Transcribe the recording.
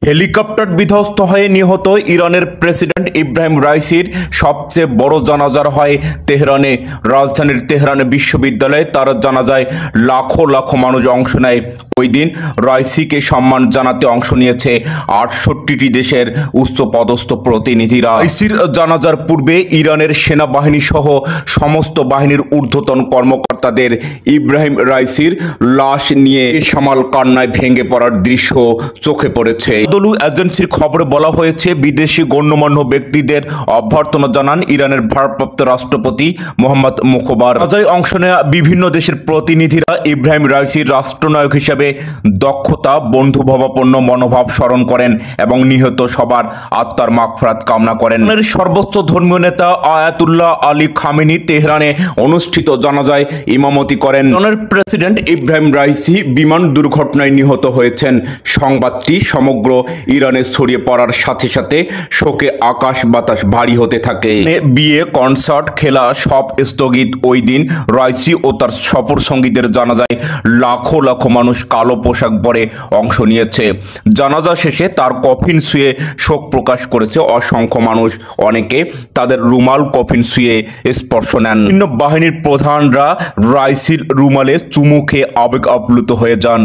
Helicopter বিধ্বস্ত হয়ে নিহত ইরানের প্রেসিডেন্ট ইব্রাহিম রাইসির সবচেয়ে বড় জানাজা হয় তেহরানে। রাজধানীর তেহরানে বিশ্ববিদ্যালয়ে তার জানাজায় লাখো লাখো মানুষ অংশ নেয়। ওই দিন রাইসিকে সম্মান জানাতে অংশ নিয়েছে ৬৮টি দেশের উচ্চপদস্থ প্রতিনিধিরা। রাইসির জানাজার পূর্বে ইরানের সেনাবাহিনী সহ সমস্ত বাহিনীর ঊর্ধ্বতন কর্মকর্তাদের ইব্রাহিম রাইসির লাশ নিয়ে সামাল কান্নায় ভেঙে পড়ার দৃশ্য চোখে পড়েছে। আনাদোলু এজেন্সির খবরে বলা হয়েছে, বিদেশি গণ্যমান্য ব্যক্তিদের অভ্যর্থনা জানান ইরানের ভারপ্রাপ্ত রাষ্ট্রপতি মোহাম্মদ মুখবার। জানাজায় অংশ নেওয়া বিভিন্ন দেশের প্রতিনিধিরা ইব্রাহিম রাইসির রাষ্ট্রনায়ক হিসেবে দক্ষতা, বন্ধুভাবাপন্ন মনোভাব স্মরণ করেন এবং নিহত সবার আত্মার মাগফিরাত কামনা করেন। ইরানের সর্বোচ্চ ধর্মীয় নেতা আয়াতুল্লাহ আলী খামেনি তেহরানে অনুষ্ঠিত জানাজায় ইমামতি করেন। ইরানের প্রেসিডেন্ট ইব্রাহিম রাইসি বিমান দুর্ঘটনায় নিহত হয়েছেন। সংবাদটি সমগ্র ইরানে ছড়িয়ে পড়ার সাথে সাথে শোকে আকাশ বাতাস ভারী হতে থাকে। বিয়ে, কনসার্ট, খেলা সব স্থগিত। ওই দিন রাইসি ও তার সফর সঙ্গীদের জানাজায় লাখো লাখো মানুষ কালো পোশাক পরে অংশ নিয়েছে। জানাজা শেষে তার কফিন শুয়ে শোক প্রকাশ করেছে অসংখ্য মানুষ। অনেকে তাদের রুমাল কফিন শুয়ে স্পর্শ নেন। বিভিন্ন বাহিনীর প্রধানরা রাইসির রুমালে চুমু খেয়ে আবেগ আপ্লুত হয়ে যান।